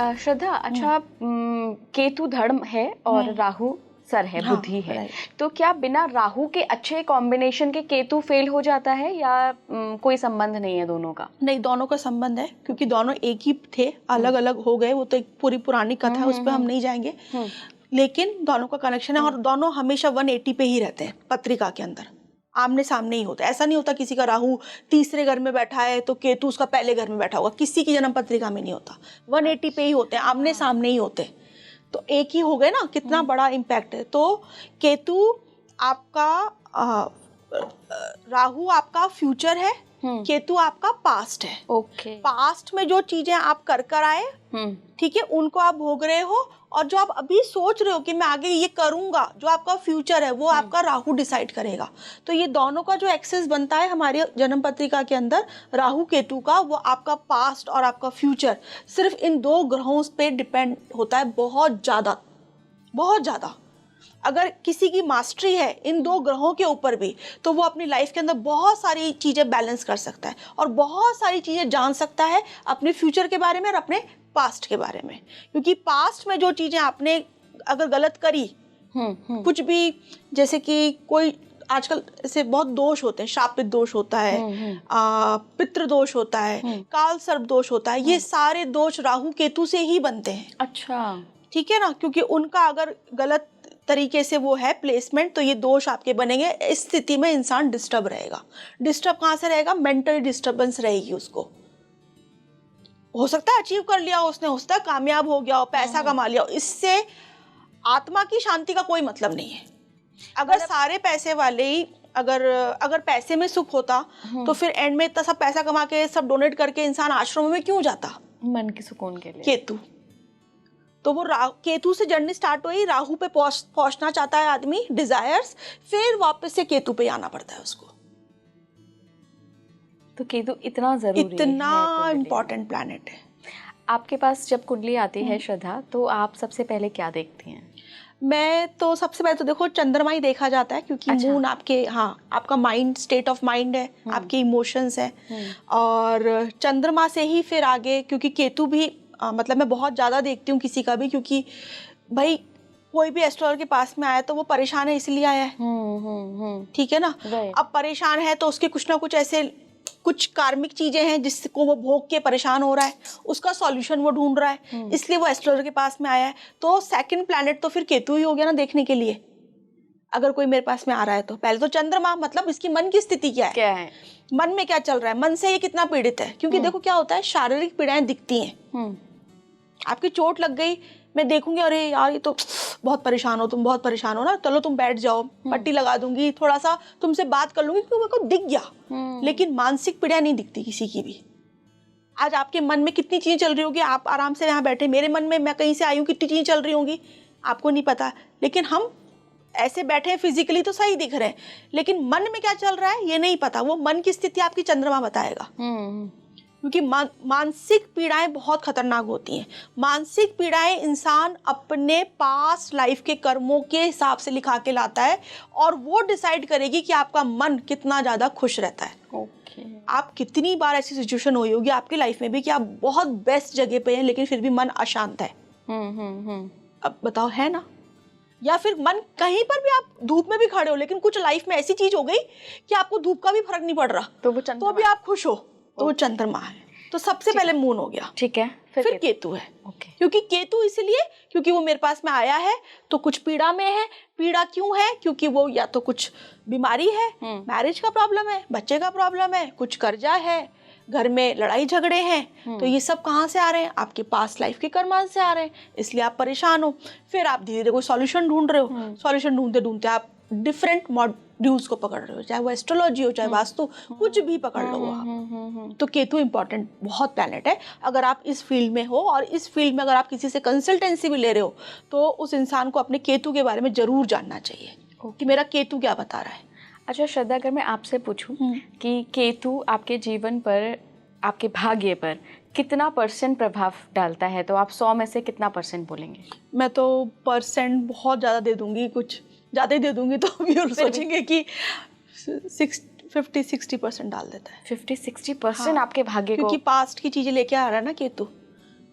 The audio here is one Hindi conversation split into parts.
श्रद्धा, अच्छा केतु धर्म है और राहु सर है, बुद्धि है, तो क्या बिना राहु के अच्छे कॉम्बिनेशन के केतु फेल हो जाता है या कोई संबंध नहीं है दोनों का? नहीं, दोनों का संबंध है, क्योंकि दोनों एक ही थे, अलग अलग हो गए, वो तो एक पूरी पुरानी कथा है, उस पर हम नहीं जाएंगे, लेकिन दोनों का कनेक्शन है और दोनों हमेशा 180 पे ही रहते हैं पत्रिका के अंदर, आमने सामने ही होता है। ऐसा नहीं होता किसी का राहु तीसरे घर में बैठा है तो केतु उसका पहले घर में बैठा होगा, किसी की जन्म पत्रिका में नहीं होता, 180 पे ही होते हैं, आमने सामने ही होते हैं, तो एक ही हो गए ना, कितना बड़ा इम्पैक्ट है। तो केतु आपका राहु आपका फ्यूचर है, केतु आपका पास्ट है। ओके। पास्ट में जो चीजें आप कर आए, ठीक है, उनको आप भोग रहे हो, और जो आप अभी सोच रहे हो कि मैं आगे ये करूंगा, जो आपका फ्यूचर है वो आपका राहु डिसाइड करेगा। तो ये दोनों का जो एक्सेस बनता है हमारी जन्म पत्रिका के अंदर राहु केतु का, वो आपका पास्ट और आपका फ्यूचर सिर्फ इन 2 ग्रहों पे डिपेंड होता है, बहुत ज़्यादा, बहुत ज़्यादा। अगर किसी की मास्टरी है इन 2 ग्रहों के ऊपर भी, तो वो अपनी लाइफ के अंदर बहुत सारी चीज़ें बैलेंस कर सकता है और बहुत सारी चीज़ें जान सकता है अपने फ्यूचर के बारे में और अपने पास्ट के बारे में। क्योंकि पास्ट में जो चीज़ें आपने अगर गलत करी, कुछ भी, जैसे कि कोई आजकल ऐसे बहुत दोष होते हैं, शापित दोष होता है, पितृ दोष होता है, काल सर्प दोष होता है, ये सारे दोष राहु केतु से ही बनते हैं। अच्छा, ठीक है ना, क्योंकि उनका अगर गलत तरीके से वो है प्लेसमेंट, तो ये दोष आपके बनेंगे। इस स्थिति में इंसान डिस्टर्ब रहेगा। डिस्टर्ब कहाँ से रहेगा? मेंटल डिस्टर्बेंस रहेगी उसको। हो सकता है अचीव कर लिया उसने, हो सकता है कामयाब हो गया हो, पैसा कमा लिया हो, इससे आत्मा की शांति का कोई मतलब नहीं है। अगर सारे पैसे वाले ही अगर पैसे में सुख होता तो फिर एंड में इतना सब पैसा कमा के सब डोनेट करके इंसान आश्रम में क्यों जाता? मन के सुकून के लिए। केतु, तो वो केतु से जर्नी स्टार्ट हुई, राहु पे पहुंचना चाहता है आदमी, डिजायर्स, फिर वापस से केतु पे आना पड़ता है उसको। तो केतु इतना जरूरी है, इतना इम्पोर्टेंट प्लैनेट है। आपके पास जब कुंडली आती है श्रद्धा, तो आप सबसे पहले क्या देखती हैं? मैं तो सबसे पहले तो देखो चंद्रमा ही देखा जाता है, क्योंकि मून आपके, हाँ, आपका माइंड, स्टेट ऑफ माइंड है, आपके इमोशंस है, और चंद्रमा से ही फिर आगे, क्योंकि केतु भी मतलब मैं बहुत ज़्यादा देखती हूँ किसी का भी, क्योंकि भाई कोई भी एस्ट्रोलॉजर के पास में आया तो वो परेशान है इसलिए आया है, ठीक है ना। अब परेशान है तो उसके कुछ ना कुछ ऐसे कुछ कार्मिक चीजें हैं जिसको वो भोग के परेशान हो रहा है, उसका सॉल्यूशन वो ढूंढ रहा है, इसलिए वो एस्ट्रोलॉजर के पास में आया है। तो सेकंड प्लैनेट तो फिर केतु ही हो गया ना देखने के लिए, अगर कोई मेरे पास में आ रहा है तो। पहले तो चंद्रमा, मतलब इसकी मन की स्थिति क्या है, मन में क्या चल रहा है, मन से ये कितना पीड़ित है। क्योंकि देखो क्या होता है, शारीरिक पीड़ाएं दिखती हैं, आपकी चोट लग गई, मैं देखूंगी अरे यार ये तो बहुत परेशान हो, तुम बहुत परेशान हो ना, चलो तुम बैठ जाओ, पट्टी लगा दूंगी, थोड़ा सा तुमसे बात कर लूंगी, क्योंकि मेरे को दिख गया। लेकिन मानसिक पीड़ा नहीं दिखती किसी की भी। आज आपके मन में कितनी चीजें चल रही होगी, आप आराम से यहाँ बैठे, मेरे मन में, मैं कहीं से आई हूँ, कितनी चीजें चल रही होंगी आपको नहीं पता, लेकिन हम ऐसे बैठे हैं, फिजिकली तो सही दिख रहे हैं, लेकिन मन में क्या चल रहा है ये नहीं पता। वो मन की स्थिति आपकी चंद्रमा बताएगा, क्योंकि मानसिक पीड़ाएं बहुत खतरनाक होती हैं। मानसिक पीड़ाएं इंसान अपने पास्ट लाइफ के कर्मों के हिसाब से लिखा के लाता है, और वो डिसाइड करेगी कि आपका मन कितना ज़्यादा खुश रहता है। आप कितनी बार ऐसी सिचुएशन हुई होगी आपकी लाइफ में भी कि आप बहुत बेस्ट जगह पे हैं, लेकिन फिर भी मन अशांत है। अब बताओ, है ना? या फिर मन कहीं पर भी, आप धूप में भी खड़े हो, लेकिन कुछ लाइफ में ऐसी चीज हो गई कि आपको धूप का भी फर्क नहीं पड़ रहा, तो भी आप खुश हो, तो वो चंद्रमा है। तो सबसे पहले मून हो गया, ठीक है, फिर केतु है। क्योंकि केतु इसलिए क्योंकि वो मेरे पास में आया है तो कुछ पीड़ा में है। पीड़ा क्यों है? क्योंकि वो या तो कुछ बीमारी है, मैरिज का प्रॉब्लम है, बच्चे का प्रॉब्लम है, कुछ कर्जा है, घर में लड़ाई झगड़े हैं। तो ये सब कहाँ से आ रहे हैं? आपके पास्ट लाइफ के कर्म से आ रहे हैं, इसलिए आप परेशान हो। फिर आप धीरे धीरे कोई सॉल्यूशन ढूंढ रहे हो, सॉल्यूशन ढूंढते ढूंढते आप डिफरेंट मॉड्यूल्स को पकड़ रहे हो, चाहे वो एस्ट्रोलॉजी हो, चाहे वास्तु, कुछ भी पकड़ लो आप। तो केतु इंपॉर्टेंट बहुत प्लैनेट है। अगर आप इस फील्ड में हो और इस फील्ड में अगर आप किसी से कंसल्टेंसी भी ले रहे हो, तो उस इंसान को अपने केतु के बारे में जरूर जानना चाहिए कि मेरा केतु क्या बता रहा है। अच्छा श्रद्धा, अगर मैं आपसे पूछूं कि केतु आपके जीवन पर, आपके भाग्य पर कितना % प्रभाव डालता है, तो आप 100 में से कितना % बोलेंगे? मैं तो % बहुत ज़्यादा दे दूंगी, कुछ ज़्यादा ही दे दूंगी, तो भी सोचेंगे कि 50-60% डाल देता है। 50-60% आपके भाग्य को, क्योंकि पास्ट की चीज़ें लेके आ रहा है ना केतु।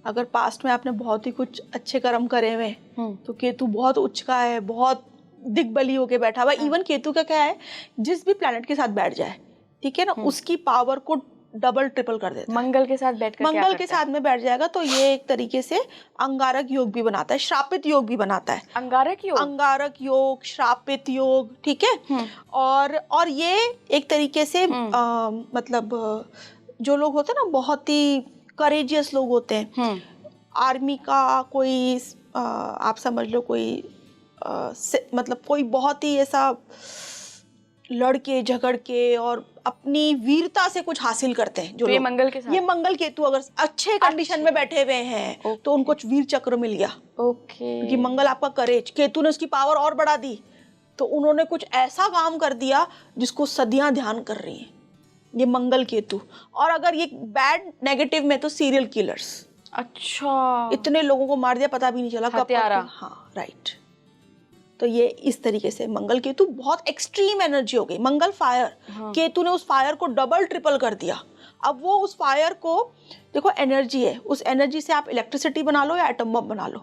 अगर पास्ट में आपने बहुत ही कुछ अच्छे कर्म करे हुए तो केतु बहुत उच्च का है, बहुत दिग्बली होके बैठा हुआ। इवन केतु का क्या है, जिस भी प्लैनेट के साथ बैठ जाए, ठीक है ना, उसकी पावर को डबल ट्रिपल कर देता है। मंगल के साथ बैठकर मंगल के साथ में बैठ जाएगा तो ये एक तरीके से अंगारक योग भी बनाता है, श्रापित योग भी बनाता है। अंगारक योग, श्रापित योग, ठीक है। और ये एक तरीके से मतलब जो लोग होते हैं ना, बहुत ही करेजियस लोग होते हैं, आर्मी का कोई आप समझ लो कोई मतलब कोई बहुत ही ऐसा लड़के झगड़ के और अपनी वीरता से कुछ हासिल करते हैं जो तो ये मंगल के साथ, ये मंगल केतु अगर अच्छे कंडीशन में बैठे हुए हैं तो उनको वीर चक्र मिल गया। क्योंकि मंगल आपका करेज, केतु ने उसकी पावर और बढ़ा दी, तो उन्होंने कुछ ऐसा काम कर दिया जिसको सदियां ध्यान कर रही हैं, ये मंगल केतु। और अगर ये बैड नेगेटिव में तो सीरियल किलर्स, अच्छा, इतने लोगों को मार दिया पता भी नहीं चला कब। हाँ, राइट। तो ये इस तरीके से मंगल केतु बहुत एक्सट्रीम एनर्जी हो गई। मंगल फायर, केतु ने उस फायर को डबल ट्रिपल कर दिया। अब वो उस फायर को, देखो एनर्जी है, उस एनर्जी से आप इलेक्ट्रिसिटी बना लो या एटम बम बना लो।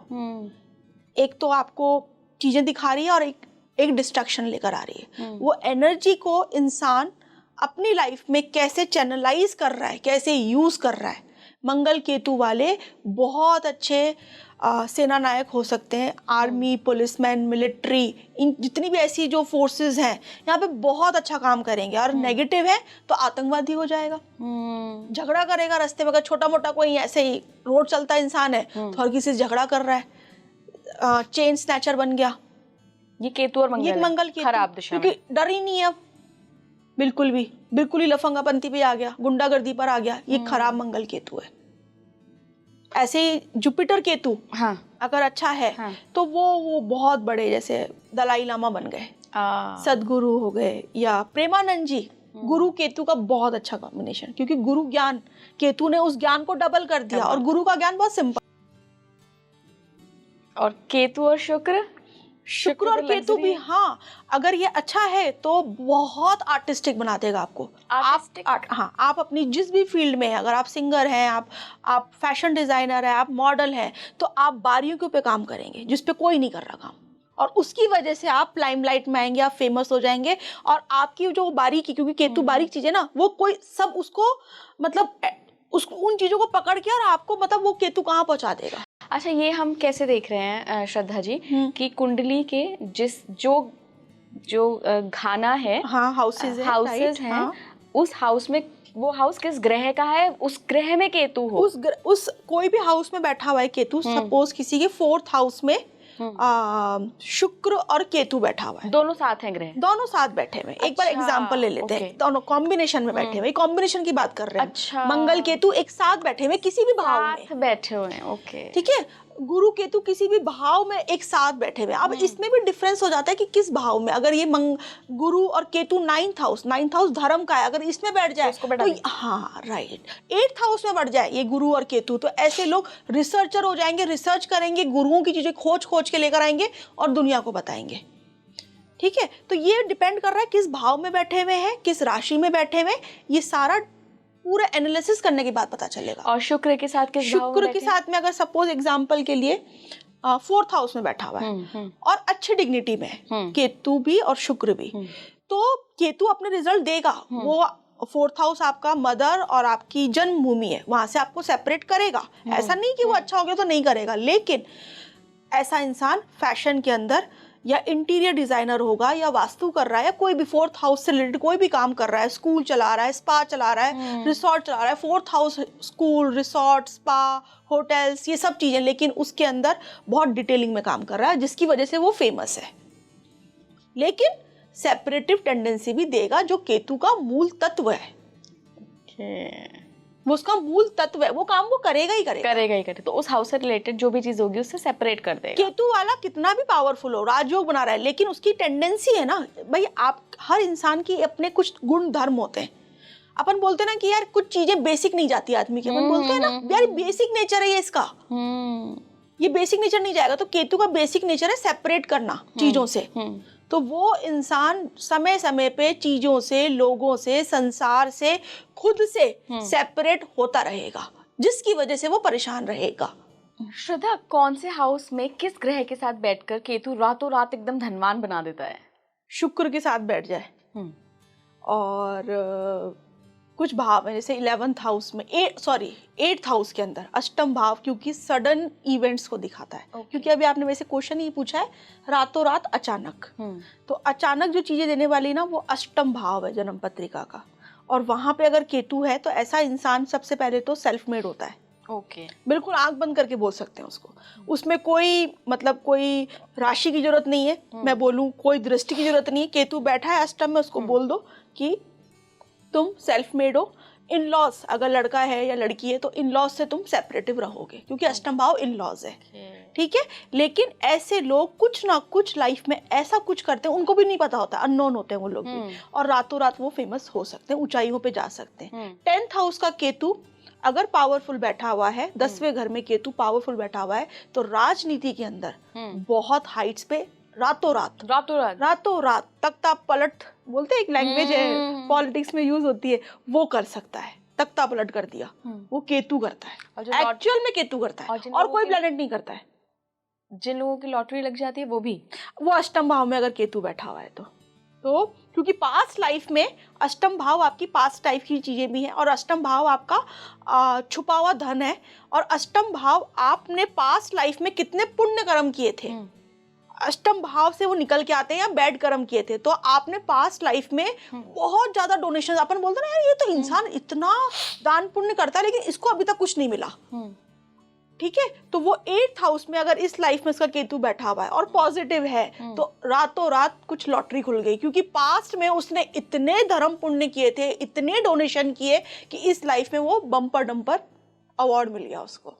एक तो आपको चीजें दिखा रही है और एक डिस्ट्रक्शन लेकर आ रही है। वो एनर्जी को इंसान अपनी लाइफ में कैसे चैनलाइज कर रहा है, कैसे यूज कर रहा है। मंगल केतु वाले बहुत अच्छे सेना नायक हो सकते हैं, आर्मी, पुलिसमैन, मिलिट्री, इन जितनी भी ऐसी जो फोर्सेस हैं यहाँ पे बहुत अच्छा काम करेंगे। और नेगेटिव है तो आतंकवादी हो जाएगा, झगड़ा करेगा रास्ते में। अगर छोटा मोटा कोई ऐसे ही रोड चलता इंसान है तो हर किसी से झगड़ा कर रहा है, चेन स्नैचर बन गया। ये केतु और मंगल, ये मंगल केतु खराब दिशा में, क्योंकि डर ही नहीं है अब बिल्कुल ही लफंगापंती पे आ गया, गुंडागर्दी पर आ गया। ये खराब मंगल केतु है। ऐसे ही जुपिटर केतु अगर अच्छा है तो वो बहुत बड़े, जैसे दलाई लामा बन गए, सदगुरु हो गए, या प्रेमानंद जी। गुरु केतु का बहुत अच्छा कॉम्बिनेशन, क्योंकि गुरु ज्ञान, केतु ने उस ज्ञान को डबल कर दिया। और गुरु का ज्ञान बहुत सिंपल। और केतु और शुक्र और केतु भी, हाँ, अगर ये अच्छा है तो बहुत आर्टिस्टिक बना देगा आपको। आप अपनी जिस भी फील्ड में है, अगर आप सिंगर हैं, आप फैशन डिजाइनर है, आप मॉडल हैं, तो आप बारीकियों पे काम करेंगे जिस पे कोई नहीं कर रहा काम, और उसकी वजह से आप लाइमलाइट में आएंगे, आप फेमस हो जाएंगे। और आपकी जो बारीकी, क्योंकि केतु बारीक चीजें ना, वो कोई सब उसको मतलब उन चीजों को पकड़ के, और आपको मतलब वो केतु कहाँ पहुंचा देगा। अच्छा, ये हम कैसे देख रहे हैं श्रद्धा जी कि कुंडली के जो घाना है, हाउसेस हैं, उस हाउस में, वो हाउस किस ग्रह का है, उस ग्रह में केतु हो, उस कोई भी हाउस में बैठा हुआ है केतु, सपोज किसी के 4th हाउस में शुक्र और केतु बैठा हुआ है, दोनों साथ हैं ग्रह, दोनों साथ बैठे हुए। एक बार एग्जांपल ले लेते हैं, दोनों कॉम्बिनेशन में बैठे हुए, कॉम्बिनेशन की बात कर रहे हैं। अच्छा, मंगल केतु एक साथ बैठे हुए किसी भी भाव में बैठे हुए हैं, ओके, ठीक है। गुरु केतु किसी भी भाव में एक साथ बैठे हुए। अब इसमें भी डिफरेंस हो जाता है कि किस भाव में। अगर ये गुरु और केतु 9th हाउस धर्म का है, अगर इसमें बैठ जाए तो हाँ राइट, 8th हाउस में बैठ जाए ये गुरु और केतु, तो ऐसे लोग रिसर्चर हो जाएंगे, रिसर्च करेंगे, गुरुओं की चीजें खोज के लेकर आएंगे और दुनिया को बताएंगे। ठीक है, तो ये डिपेंड कर रहा है किस भाव में बैठे हुए हैं, किस राशि में बैठे हुए, ये सारा पूरा एनालिसिस करने के बाद पता चलेगा। और शुक्र के साथ किस भाव में? शुक्र के साथ में अगर सपोज एग्जांपल के लिए 4th हाउस में बैठा हुआ है और अच्छी डिग्निटी में, केतु भी और शुक्र भी, तो केतु अपने रिजल्ट देगा। वो 4th हाउस आपका मदर और आपकी जन्मभूमि है, वहां से आपको सेपरेट करेगा। ऐसा नहीं कि वो अच्छा हो गया तो नहीं करेगा, लेकिन ऐसा इंसान फैशन के अंदर या इंटीरियर डिजाइनर होगा, या वास्तु कर रहा है, या कोई भी 4th हाउस से रिलेटेड कोई भी काम कर रहा है, स्कूल चला रहा है, स्पा चला रहा है, रिसोर्ट चला रहा है, 4th house school, resort, spa, hotels, ये सब चीजें, लेकिन उसके अंदर बहुत डिटेलिंग में काम कर रहा है, जिसकी वजह से वो फेमस है। लेकिन सेपरेटिव टेंडेंसी भी देगा, जो केतु का मूल तत्व है। वो उसका मूल तत्व है, वो काम वो करेगा ही करेगा। तो उस हाउस से रिलेटेड जो भी चीज होगी उससे सेपरेट कर देगा। केतु वाला कितना भी पावरफुल हो, राजयोग बना रहा है, लेकिन उसकी टेंडेंसी है ना भाई, आप हर इंसान की अपने कुछ गुण धर्म होते हैं। अपन बोलते हैं ना कि यार कुछ चीजें बेसिक नहीं जाती आदमी की, अपन बोलते हैं ना यार बेसिक नेचर है ये इसका, ये बेसिक नेचर नहीं जाएगा। तो केतु का बेसिक नेचर है सेपरेट करना चीजों से। तो वो इंसान समय समय पे चीजों से, लोगों से, संसार से, खुद से सेपरेट होता रहेगा। जिसकी वजह से वो परेशान रहेगा। श्रद्धा, कौन से हाउस में किस ग्रह के साथ बैठकर केतु रातों रात एकदम धनवान बना देता है? शुक्र के साथ बैठ जाए और कुछ भाव है जैसे 11th हाउस में 8th हाउस के अंदर अष्टम भाव, क्योंकि सडन इवेंट्स को दिखाता है। क्योंकि अभी आपने वैसे क्वेश्चन ही पूछा है रातों रात अचानक, तो अचानक जो चीजें देने वाली ना वो अष्टम भाव है जन्म पत्रिका का, और वहां पे अगर केतु है तो ऐसा इंसान सबसे पहले तो सेल्फ मेड होता है। बिल्कुल आंख बंद करके बोल सकते हैं उसको, उसमें कोई मतलब कोई राशि की जरूरत नहीं है, मैं बोलूं कोई दृष्टि की जरूरत नहीं है। केतु बैठा है अष्टम में, उसको बोल दो कि तुम सेल्फ मेड हो। इन लॉज, अगर लड़का है या लड़की है तो इन लॉज से तुम सेपरेटिव रहोगे, क्योंकि अष्टम भाव इन लॉज है, ठीक है। लेकिन ऐसे लोग कुछ ना कुछ लाइफ में ऐसा कुछ करते हैं, उनको भी नहीं पता होता, अननोन होते हैं वो लोग भी, और रातों रात वो फेमस हो सकते हैं, ऊंचाइयों पे जा सकते हैं। 10th हाउस का केतु अगर पावरफुल बैठा हुआ है, 10वें घर में केतु पावरफुल बैठा हुआ है, तो राजनीति के अंदर बहुत हाइट्स पे रातों रात तख्ता पलट बोलते हैं, एक लैंग्वेज है पॉलिटिक्स में यूज होती है, वो कर सकता है। तख्ता पलट कर दिया, वो केतु करता है, एक्चुअल में केतु करता है, और कोई प्लैनेट नहीं करता है। जिन लोगों की लॉटरी लग जाती है वो अष्टम भाव में अगर केतु बैठा हुआ है तो क्योंकि पास्ट लाइफ में अष्टम भाव आपकी पास्ट टाइप की चीजें भी हैं, और अष्टम भाव आपका छुपा हुआ धन है, और अष्टम भाव आपने पास्ट लाइफ में कितने पुण्य कर्म किए थे, अष्टम भाव से वो निकल के आते हैं, या बैड कर्म किए थे, तो आपने पास्ट लाइफ में बहुत ज्यादा डोनेशन, अपन बोलते ना यार ये तो इंसान इतना दान पुण्य करता है लेकिन इसको अभी तक कुछ नहीं मिला, ठीक है। तो वो 8th हाउस में अगर इस लाइफ में इसका केतु बैठा हुआ है और पॉजिटिव है, तो रातों रात कुछ लॉटरी खुल गई, क्योंकि पास्ट में उसने इतने धर्म पुण्य किए थे, इतने डोनेशन किए कि इस लाइफ में वो बम्पर डम्पर अवार्ड मिल गया उसको।